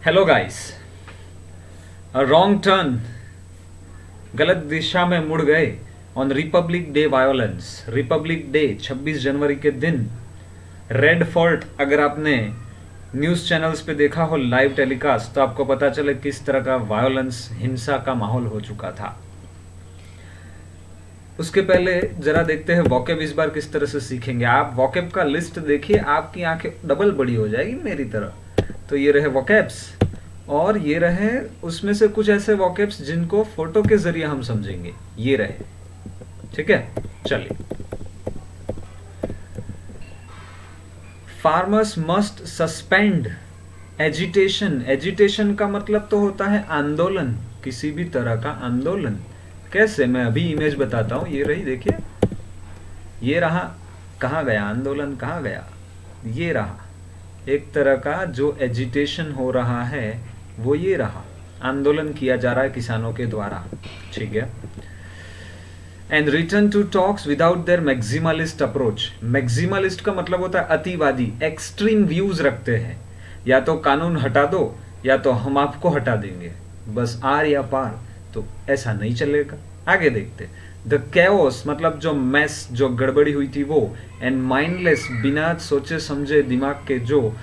Hello guys. Wrong turn, गलत दिशा में मुड़ गए। On Republic day violence, Republic day 26 जनवरी के दिन रेड फोर्ट, अगर आपने न्यूज़ चैनल्स पे देखा हो लाइव टेलीकास्ट तो आपको पता चले किस तरह का वायोलेंस, हिंसा का माहौल हो चुका था। उसके पहले जरा देखते हैं वॉकेब इस बार किस तरह से सीखेंगे। आप वॉकेब का लिस्ट देखिए, आपकी आंखें डबल बड़ी हो जाएगी मेरी तरह। तो ये रहे वॉकेब्स, और ये रहे उसमें से कुछ ऐसे वॉकेब्स जिनको फोटो के जरिए हम समझेंगे। ये रहे, ठीक है। चलिए, farmers must suspend agitation. Agitation का मतलब तो होता है आंदोलन, किसी भी तरह का आंदोलन। कैसे, मैं अभी इमेज बताता हूं। ये रही, देखिए, ये रहा। कहाँ गया आंदोलन, कहाँ गया? ये रहा। एक तरह का जो एजिटेशन हो रहा है वो ये रहा, आंदोलन किया जा रहा है किसानों के द्वारा, ठीक है। And return to talks without their maximalist approach. Maximalist का मतलब होता है अतिवादी, एक्सट्रीम व्यूज रखते हैं। या तो कानून हटा दो या तो हम आपको हटा देंगे, बस आर या पार। तो ऐसा नहीं चलेगा। आगे देखते। द कैओस मतलब जो मैस, जो गड़बड़ी हुई थी वो। एंड माइंडलेस, बिना सोचे समझे दिमाग के जो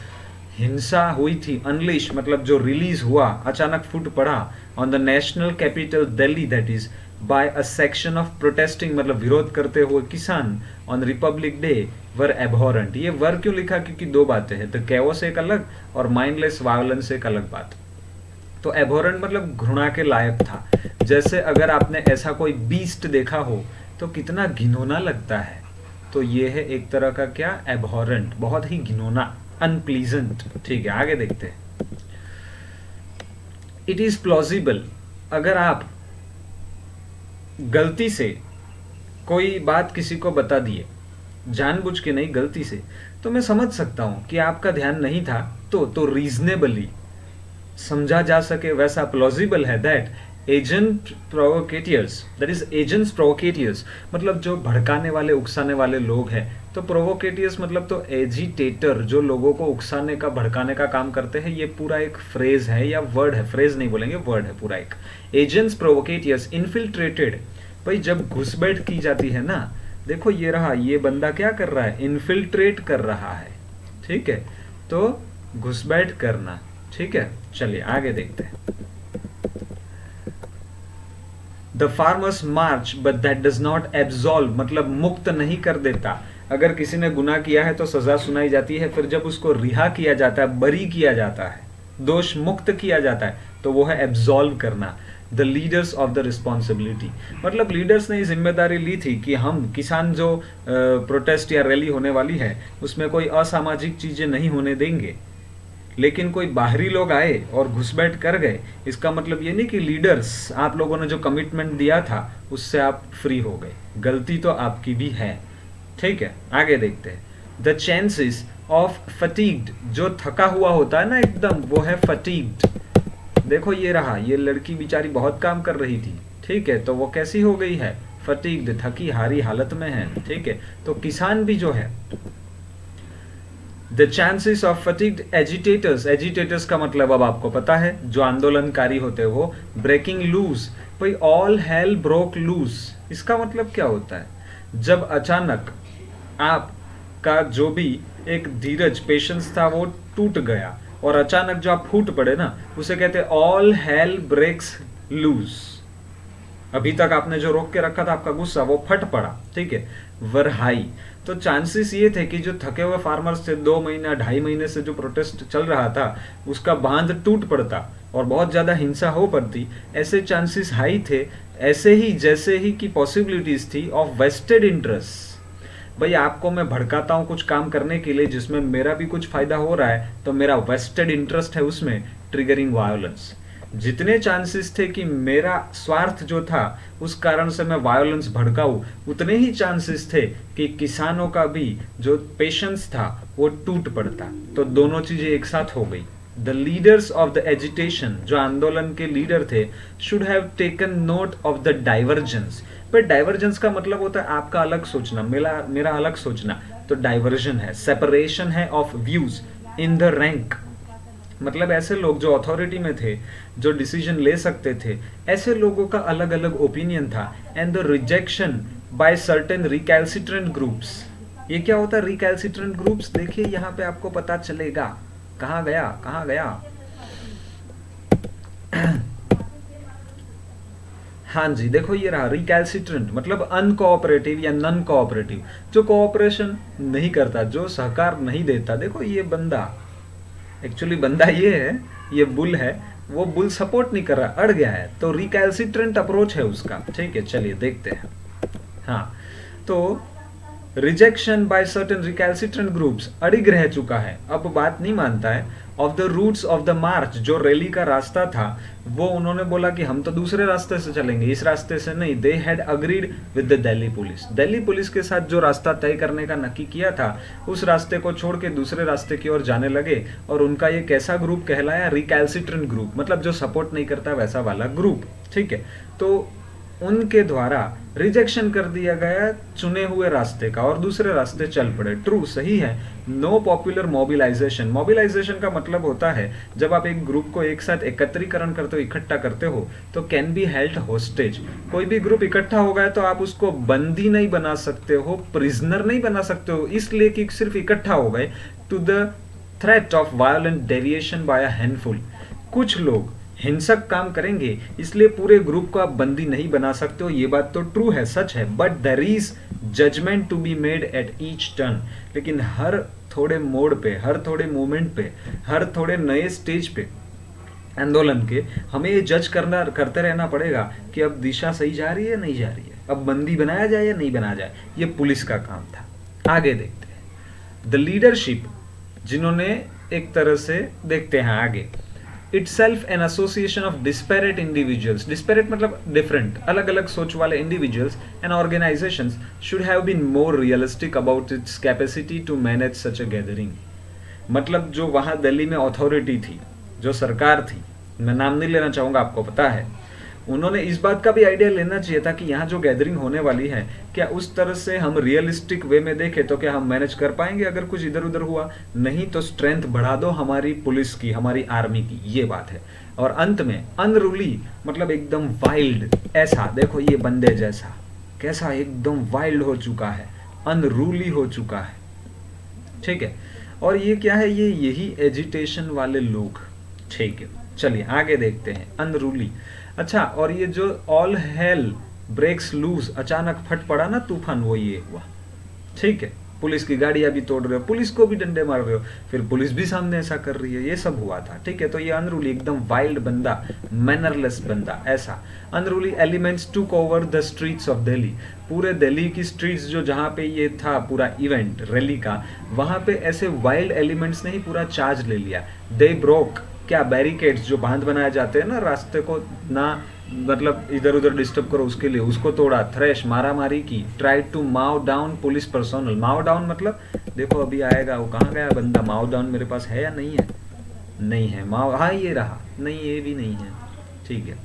हिंसा हुई थी। अनलिश मतलब जो रिलीज हुआ, अचानक फूट पड़ा on the national capital Delhi, that is by a section of protesting मतलब विरोध करते हुए किसान on Republic day were abhorrent. ये वर क्यों लिखा? क्योंकि दो बातें हैं, द कैओस एक अलग और माइंडलेस वायोलेंस एक अलग बात। तो एबहॉरेंट मतलब घृणा के लायक था। जैसे अगर आपने ऐसा कोई बीस्ट देखा हो तो कितना घिनौना लगता है। तो ये है एक तरह का क्या, एबहॉरेंट, बहुत ही घिनौना, अनप्लीजेंट, ठीक है। आगे देखते हैं। इट इज प्लॉजिबल, अगर आप गलती से कोई बात किसी को बता दिए, जानबूझ के नहीं, गलती से, तो मैं समझ सकता हूं कि आपका ध्यान नहीं था। तो रीजनेबली समझा जा सके वैसा प्लॉजिबल है that agent provocateurs, that is agents provocateurs मतलब जो भड़काने वाले, उकसाने वाले लोग हैं। तो प्रोवोकेटियर्स मतलब तो एजिटेटर, जो लोगों को उकसाने का, भड़काने का काम करते हैं। ये पूरा एक फ्रेज है या वर्ड है, फ्रेज नहीं बोलेंगे, वर्ड है पूरा एक। एजेंट्स प्रोवोकेटियर्स इनफिल्ट्रेटेड, भाई जब घुसपैठ की जाती है ना, देखो ये रहा, ये बंदा क्या कर रहा है, इनफिल्ट्रेट कर रहा है, ठीक है। तो घुसपैठ करना, ठीक है। चलिए आगे देखते हैं। The farmers March but that does not absolve मतलब मुक्त नहीं कर देता। अगर किसी ने गुनाह किया है तो सजा सुनाई जाती है, फिर जब उसको रिहा किया जाता है, बरी किया जाता है, दोष मुक्त किया जाता है, तो वो है एब्सॉल्व करना। The leaders of the responsibility मतलब लीडर्स ने जिम्मेदारी ली थी कि हम किसान जो प्रोटेस्ट या रैली होने वाली है उसमें कोई असामाजिक चीजें नहीं होने देंगे। लेकिन कोई बाहरी लोग आए और घुसपैठ कर गए, इसका मतलब ये नहीं कि लीडर्स, आप लोगों ने जो कमिटमेंट दिया था उससे आप फ्री हो गए। गलती तो आपकी भी है, ठीक है। आगे देखते हैं। द चांसेस ऑफ फटीग्ड, जो थका हुआ होता है ना एकदम, वो है फटीग्ड। देखो ये रहा, ये लड़की बेचारी बहुत काम कर रही थी, ठीक है, तो वो कैसी हो गई है, फटीग्ड, थकी हारी हालत में है, ठीक है। तो किसान भी जो है, the chances of fatigued agitators, agitators का मतलब अब आपको पता है, जो आंदोलनकारी होते हैं वो। ब्रेकिंग लूज, भाई ऑल हेल ब्रोक लूज, इसका मतलब क्या होता है, जब अचानक आपका जो भी एक धीरज, पेशेंस था वो टूट गया और अचानक जो आप फूट पड़े ना, उसे कहते हैं ऑल हेल ब्रेक्स लूज। अभी तक आपने जो रोक के रखा था आपका गुस्सा, वो फट पड़ा, ठीक है। वर हाई, तो चांसेस ये थे कि जो थके हुए फार्मर्स थे, 2 महीना 2.5 महीने से जो प्रोटेस्ट चल रहा था उसका बांध टूट पड़ता और बहुत ज्यादा हिंसा हो पड़ती, ऐसे चांसेस हाई थे। ऐसे ही जैसे ही की पॉसिबिलिटीज थी ऑफ वेस्टेड इंटरेस्ट, भाई आपको मैं भड़काता हूं कुछ काम करने के लिए जिसमें मेरा भी कुछ फायदा हो रहा है, तो मेरा वेस्टेड इंटरेस्ट है उसमें, ट्रिगरिंग वायोलेंस। जितने चांसेस थे कि मेरा स्वार्थ जो था उस कारण से मैं वायोलेंस भड़काऊं, उतने ही चांसेस थे कि किसानों का भी जो पेशेंस था वो टूट पड़ता। तो दोनों चीजें एक साथ हो गई। The leaders of the agitation, जो आंदोलन के लीडर थे, should have taken note of the divergence. पर डाइवर्जेंस का मतलब होता है आपका अलग सोचना, मेरा अलग सोचना। तो डाइवर्जन है, सेपरेशन है of views in the rank. मतलब ऐसे लोग जो अथॉरिटी में थे, जो डिसीजन ले सकते थे, ऐसे लोगों का अलग अलग ओपिनियन था। And the rejection by certain recalcitrant groups. ये क्या होता है रिकैल्सिट्रेंट ग्रुप्स? देखिए यहाँ पे आपको पता चलेगा। कहाँ गया, कहाँ गया? हाँ जी, देखो ये रहा रिकैल्सिट्रेंट, मतलब अनकोऑपरेटिव या नॉन कोऑपरेटिव, जो कोऑपरेशन नहीं करता, जो सहकार नहीं देता। देखो ये बंदा, एक्चुअली बंदा ये है, ये बुल है, वो बुल सपोर्ट नहीं कर रहा, अड़ गया है, तो रिकैल्सिट्रेंट अप्रोच है उसका। ठीक है, चलिए देखते हैं। हाँ, तो rejection by certain recalcitrant groups, अड़िग रह चुका है, अब बात नहीं मानता है। Of the routes of the march, जो रैली का रास्ता था, वो उन्होंने बोला कि हम तो दूसरे रास्ते से चलेंगे, इस रास्ते से नहीं। They had agreed with the Delhi police, Delhi police के साथ जो रास्ता तय करने का नक्की किया था, उस रास्ते को छोड़ के दूसरे रास्ते की ओर जाने लगे। और उनका ये कैसा ग्रुप कहलाया? रिकैल्सिट्रेंट ग्रुप, मतलब जो सपोर्ट नहीं करता वैसा वाला ग्रुप। ठीक है, तो उनके द्वारा रिजेक्शन कर दिया गया चुने हुए रास्ते का और दूसरे रास्ते चल पड़े। ट्रू, सही है। नो पॉपुलर मोबिलाइजेशन, मोबिलाइजेशन का मतलब होता है जब आप एक ग्रुप को एक साथ एकत्रीकरण करते हो, इकट्ठा करते हो, तो कैन बी हेल्ड होस्टेज। कोई भी ग्रुप इकट्ठा हो गया तो आप उसको बंदी नहीं बना सकते हो, प्रिजनर नहीं बना सकते हो, इसलिए कि सिर्फ इकट्ठा हो गए। To the threat of violent deviation by a handful, कुछ लोग हिंसक काम करेंगे, इसलिए पूरे ग्रुप को आप बंदी नहीं बना सकते हो। ये बात तो ट्रू है, सच है। But there is judgment to be made at each turn, लेकिन हर थोड़े मोड़ पे, हर थोड़े मोमेंट पे, हर थोड़े नए स्टेज पे आंदोलन के हमें ये जज करते रहना पड़ेगा कि अब दिशा सही जा रही है, नहीं जा रही है, अब बंदी बनाया जाए या नहीं बनाया जाए। ये पुलिस का काम था। आगे देखते हैं द लीडरशिप, जिन्होंने एक तरह से देखते हैं आगे, itself an association of disparate individuals, disparate मतलब different, अलग अलग सोच वाले individuals and organizations should have been more realistic about its capacity to manage such a gathering। मतलब जो वहां दिल्ली में अथॉरिटी थी, जो सरकार थी, मैं नाम नहीं लेना चाहूंगा, आपको पता है, उन्होंने इस बात का भी आइडिया लेना चाहिए था कि यहाँ जो गैदरिंग होने वाली है, क्या उस तरह से हम रियलिस्टिक वे में देखें तो क्या हम मैनेज कर पाएंगे? अगर कुछ इधर उधर हुआ, नहीं तो स्ट्रेंथ बढ़ा दो हमारी पुलिस की, हमारी आर्मी की, ये बात है। और अंत में अनरूली, मतलब एकदम वाइल्ड, ऐसा देखो ये बंदे जैसा, कैसा एकदम वाइल्ड हो चुका है, अनरूली हो चुका है। ठीक है, और ये क्या है? ये यही एजिटेशन वाले लोग। ठीक है, चलिए आगे देखते हैं। अनरूली, अच्छा, और ये जो ऑल हेल ब्रेक्स लूज, अचानक फट पड़ा ना तूफान, वो ये हुआ। ठीक है, पुलिस की गाड़ियां भी तोड़ रहे हो, पुलिस को भी डंडे मार रहे हो, फिर पुलिस भी सामने ऐसा कर रही है, ये सब हुआ था। ठीक है, तो ये अनरूली, एकदम वाइल्ड बंदा, मैनरलेस बंदा, ऐसा। Unruly elements took over the streets of Delhi, पूरे दिल्ली की स्ट्रीट्स जो जहां पे ये था पूरा इवेंट रैली का, वहां पे ऐसे वाइल्ड एलिमेंट्स ने ही पूरा चार्ज ले लिया। दे ब्रोक, क्या बैरिकेड्स, जो बांध बनाए जाते हैं ना रास्ते को ना, मतलब इधर उधर डिस्टर्ब करो उसके लिए, उसको तोड़ा। थ्रेश, मारा मारी की। Try to mow down police personnel, mow down मतलब देखो अभी आएगा, वो कहाँ गया बंदा? माउ डाउन मेरे पास है या नहीं है? नहीं है माउ, हाँ ये रहा, नहीं ये भी नहीं है। ठीक है,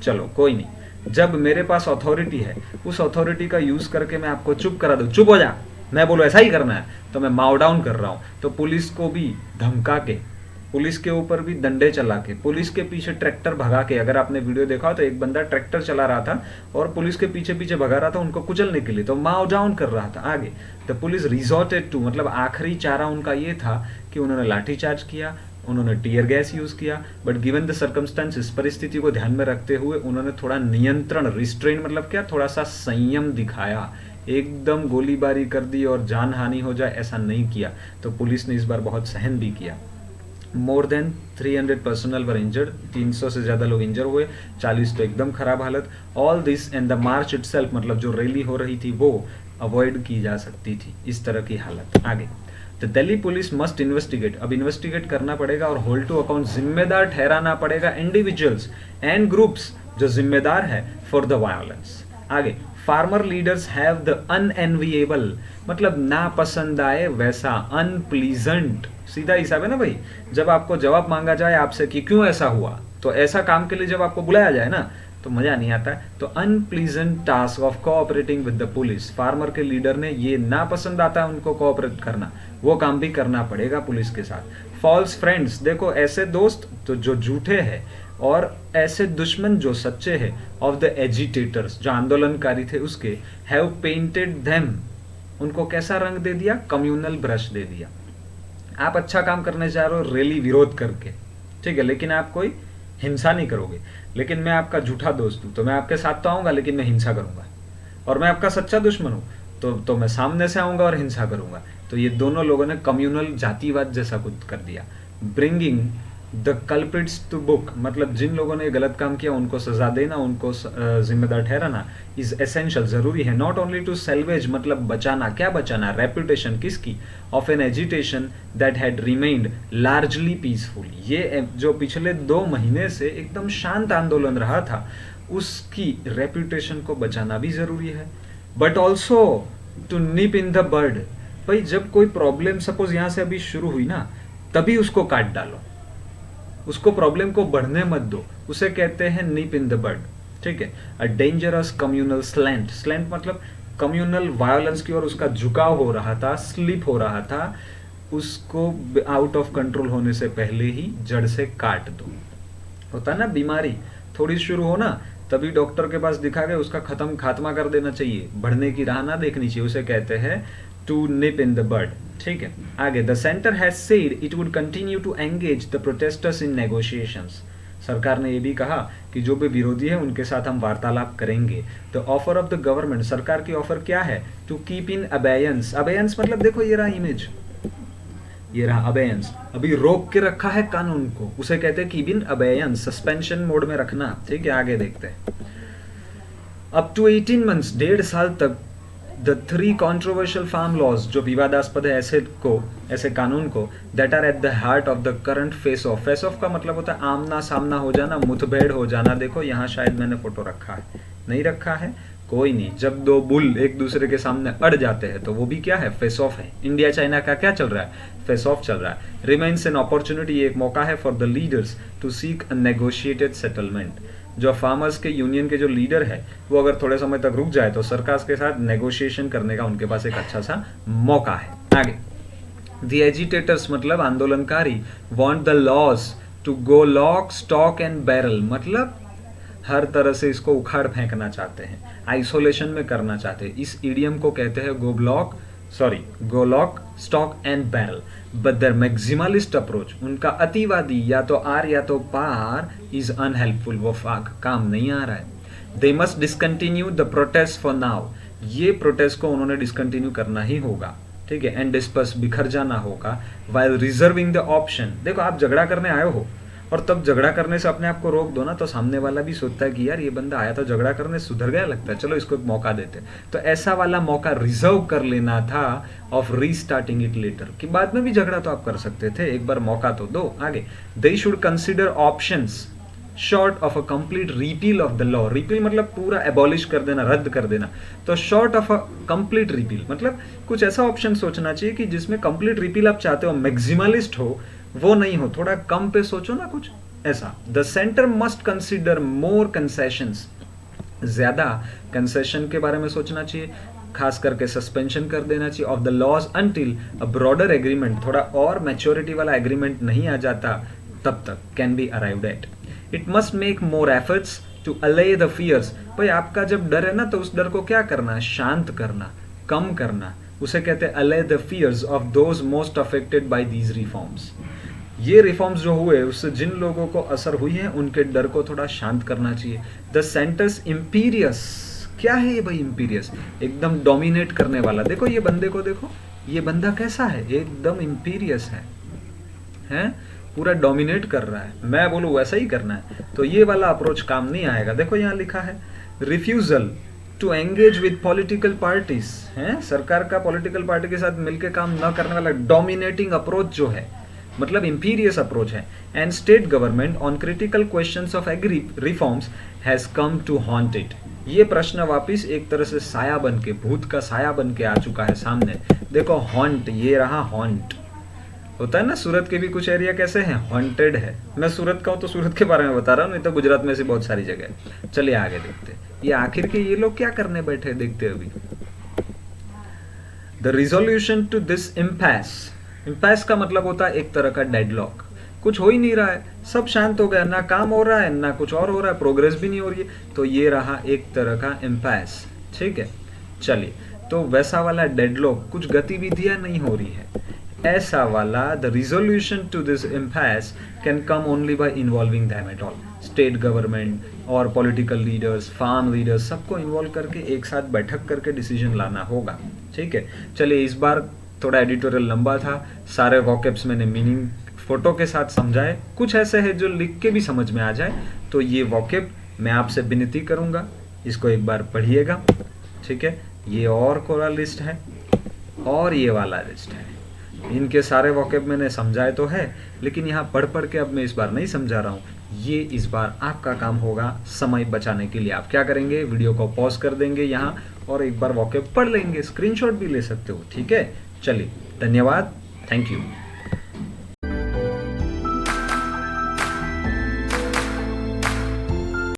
चलो कोई नहीं। जब मेरे पास अथॉरिटी है, उस अथॉरिटी का यूज करके मैं आपको चुप करा दूं, चुप हो जा, मैं बोलो ऐसा ही करना है, तो मैं माउ डाउन कर रहा हूं, तो पुलिस को भी धमका के, पुलिस के ऊपर भी डंडे चला के, पुलिस के पीछे ट्रैक्टर भगा के, अगर आपने वीडियो देखा हो तो एक बंदा ट्रैक्टर चला रहा था और पुलिस के पीछे पीछे भगा रहा था उनको कुचलने के लिए, तो माउ डाउन कर रहा था। आगे द पुलिस रिजॉर्टेड टू, मतलब आखिरी चारा उनका ये था कि उन्होंने लाठीचार्ज किया, उन्होंने टीयर गैस यूज किया, बट गिवन द सर्कमस्टेंसेस, परिस्थिति को ध्यान में रखते हुए उन्होंने थोड़ा नियंत्रण, रिस्ट्रेन मतलब क्या, थोड़ा सा संयम दिखाया। एकदम गोलीबारी कर दी और जान हानि हो जाए ऐसा नहीं किया, तो पुलिस ने इस बार बहुत सहन भी किया। मोर देन 300 पर्सनल वर इंजर्ड, 300 से ज्यादा लोग इंजर हुए, 40 तो एकदम खराब हालत। All this and the March itself, मतलब जो रैली हो रही थी वो अवॉइड की जा सकती थी, इस तरह की हालत। आगे the Delhi police must investigate, अब इन्वेस्टिगेट करना पड़ेगा और होल्ड टू अकाउंट, जिम्मेदार ठहराना पड़ेगा इंडिविजुअल्स एंड ग्रुप्स जो जिम्मेदार है फॉर द वायलेंस। आगे फार्मर लीडर्स हैव द अनएनविएबल, मतलब ना पसंद आए वैसा, अनप्लीजेंट, सीधा हिसाब है ना भाई। जब आपको जवाब मांगा जाए आपसे कि क्यों ऐसा हुआ, तो ऐसा काम के लिए जब आपको बुलाया जाए ना तो मजा नहीं आता है। तो unpleasant task of cooperating with the police, farmer के लीडर ने ये ना पसंद आता है उनको कोऑपरेट करना, वो काम भी करना पड़ेगा पुलिस के साथ। फॉल्स फ्रेंड्स, देखो ऐसे दोस्त तो जो झूठे हैं और ऐसे दुश्मन जो सच्चे हैं, ऑफ द एजिटेटर्स जो आंदोलनकारी थे उसके, हैव पेंटेड देम, उनको कैसा रंग दे दिया, कम्युनल ब्रश दे दिया। आप अच्छा काम करने जा रहे हो रैली विरोध करके, ठीक है, लेकिन आप कोई हिंसा नहीं करोगे। लेकिन मैं आपका झूठा दोस्त हूं तो मैं आपके साथ तो आऊंगा लेकिन मैं हिंसा करूंगा, और मैं आपका सच्चा दुश्मन हूं तो मैं सामने से आऊंगा और हिंसा करूंगा। तो ये दोनों लोगों ने कम्युनल जातिवाद जैसा कुछ कर दिया। Bringing the culprits to book, मतलब जिन लोगों ने गलत काम किया उनको सजा देना, उनको जिम्मेदार ठहराना, इज एसेंशियल, जरूरी है। नॉट ओनली टू सेल्वेज, मतलब बचाना, क्या बचाना, रेपुटेशन किसकी, of an agitation that had remained largely peaceful, ये जो पिछले 2 महीने से एकदम शांत आंदोलन रहा था उसकी रेपुटेशन को बचाना भी जरूरी है। But also to nip in the bird, भाई जब कोई प्रॉब्लम सपोज यहां से अभी शुरू हुई ना, तभी उसको काट डालो, उसको प्रॉब्लम को बढ़ने मत दो, उसे कहते हैं निप इन द बर्ड, ठीक है। A dangerous communal slant, slant मतलब कम्युनल वायलेंस की ओर उसका झुकाव हो रहा था, स्लिप हो रहा था, उसको आउट ऑफ कंट्रोल होने से पहले ही जड़ से काट दो। होता है ना बीमारी थोड़ी शुरू हो ना, तभी डॉक्टर के पास दिखा के उसका खात्मा कर देना चाहिए, बढ़ने की राह ना देखनी चाहिए, उसे कहते हैं to nip in the bird, ठीक है। आगे, the centre has said it would continue to engage the protesters in negotiations, सरकार ने ये भी कहा कि जो भी विरोधी है उनके साथ हम वार्तालाप करेंगे। The offer of the government, सरकार की ऑफर क्या है, to keep in abeyance, abeyance मतलब देखो ये रहा इमेज, ये रहा अबेयंस, अभी रोक के रखा है कानून को, उसे कहते हैं keep in abeyance, suspension mode में रखना, ठीक है। आगे देखते हैं, अप टू 18 मंथ्स, 1.5 साल तक, द 3 कॉन्ट्रोवर्शियल फार्म लॉज, जो विवादास्पद है ऐसे कानून को, that are at the heart of the current face-off, face-off का मतलब होता है आमना सामना हो जाना, मुठभेड़ हो जाना। देखो यहाँ शायद मैंने फोटो रखा है, नहीं रखा है कोई नहीं, जब 2 बुल एक दूसरे के सामने अड़ जाते हैं तो वो भी क्या है, फेस ऑफ है। इंडिया चाइना का क्या चल रहा है, फेस ऑफ चल रहा है। रिमेन्स एन अपॉर्चुनिटी, एक मौका है for the leaders to seek a negotiated settlement, जो फार्मर्स के यूनियन के जो लीडर है वो अगर थोड़े समय तक रुक जाए तो सरकार के साथ नेगोशिएशन करने का उनके पास एक अच्छा सा मौका है। आगे, द एजिटेटर्स मतलब आंदोलनकारी, want the laws to go lock stock and barrel, मतलब हर तरह से इसको उखाड़ फेंकना चाहते हैं, आइसोलेशन में करना चाहते हैं। इस इडियम को कहते हैं go lock stock and barrel. But their maximalist approach, उनका अतिवादी या तो आर या तो पार, इज अनहेल्पफुल, वो काम नहीं आ रहा है। They must discontinue the protest for now, ये प्रोटेस्ट को उन्होंने डिसकंटिन्यू करना ही होगा, ठीक है। एंड डिस्पर्स, बिखर जाना होगा, वाइल रिजर्विंग द ऑप्शन, देखो आप झगड़ा करने आए हो और तब झगड़ा करने से अपने आप को रोक दो ना, तो सामने वाला भी सोचता है कि यार ये बंदा आया था झगड़ा करने, सुधर गया लगता है, चलो इसको एक मौका देते। तो ऐसा वाला मौका रिजर्व कर लेना था ऑफ रीस्टार्टिंग इट लेटर, कि बाद में भी झगड़ा तो आप कर सकते थे, एक बार मौका तो दो। आगे, they should consider options short of a complete repeal of the law, repeal मतलब पूरा एबॉलिश कर देना, रद्द कर देना, तो short of a complete repeal मतलब कुछ ऐसा ऑप्शन सोचना चाहिए कि जिसमें कंप्लीट रिपील आप चाहते हो, मैक्सिमलिस्ट हो, वो नहीं हो, थोड़ा कम पे सोचो ना कुछ ऐसा। The centre must consider more concessions, ज्यादा कंसेशन के बारे में सोचना चाहिए, खास करके सस्पेंशन कर देना चाहिए of the laws until a broader agreement, थोड़ा और मैच्योरिटी वाला एग्रीमेंट नहीं आ जाता तब तक, can be arrived at. It must make more efforts to allay the fears, भाई आपका जब डर है ना तो उस डर को क्या करना, शांत करना, कम करना, उसे कहते हैं allay the fears of those most affected by these reforms. ये रिफॉर्म्स जो हुए उससे जिन लोगों को असर हुई है उनके डर को थोड़ा शांत करना चाहिए। द सेंटर्स इंपीरियस, क्या है ये भाई इंपीरियस, एकदम डोमिनेट करने वाला, देखो ये बंदे को देखो, ये बंदा कैसा है, एकदम इंपीरियस है, पूरा डोमिनेट कर रहा है, मैं बोलूं वैसा ही करना है, तो ये वाला अप्रोच काम नहीं आएगा। देखो यहाँ लिखा है refusal to engage with political parties, है परकार का पॉलिटिकल पार्टी के साथ मिलकर काम न करने वाला डोमिनेटिंग अप्रोच जो है, मतलब इंपीरियस अप्रोच है। And state government on critical questions of agri reforms has come to haunt it, ये प्रश्न वापिस एक तरह से साया बन के, भूत का साया बन के आ चुका है सामने। देखो हॉन्ट, ये रहा हॉन्ट, होता है ना सूरत के भी कुछ एरिया कैसे हैं, हॉन्टेड है। मैं सूरत का हूं तो सूरत के बारे में बता रहा हूं, नहीं तो गुजरात में से बहुत सारी जगह है। चलिए आगे देखते हैं, ये आखिर के ये लोग क्या करने बैठे देखते अभी। द रिजोल्यूशन टू दिस इम्पैस, इम्पैस का मतलब होता है एक तरह का डेडलॉक, कुछ हो ही नहीं रहा है, सब शांत हो गया, ना काम हो रहा है ना कुछ और हो रहा है, प्रोग्रेस भी नहीं हो रही है, तो ये रहा एक तरह का इम्पैस। ठीक है, चलिए, तो वैसा वाला डेडलॉक, कुछ गतिविधियां नहीं हो रही है, ऐसा वाला the resolution to this impasse can come only by involving them at all, state government और पॉलिटिकल लीडर्स, फार्म लीडर्स, सबको इन्वॉल्व करके एक साथ बैठक करके डिसीजन लाना होगा। ठीक है, चलिए, इस बार थोड़ा एडिटोरियल लंबा था, सारे वॉकेब्स मैंने मीनिंग फोटो के साथ समझाए, कुछ ऐसे है जो लिख के भी समझ में आ जाए, तो ये वॉकेब मैं आपसे विनती करूंगा इसको एक बार पढ़िएगा। ठीक है, ये और कोरा लिस्ट है और ये वाला लिस्ट है, इनके सारे वॉकेब मैंने समझाए तो है, लेकिन यहाँ पढ़ पढ़ के अब मैं इस बार नहीं समझा रहा हूँ, ये इस बार आपका काम होगा समय बचाने के लिए। आप क्या करेंगे, वीडियो को पॉज कर देंगे यहाँ और एक बार वॉकेब पढ़ लेंगे, स्क्रीनशॉट भी ले सकते हो। ठीक है, चलिए, धन्यवाद, थैंक यू।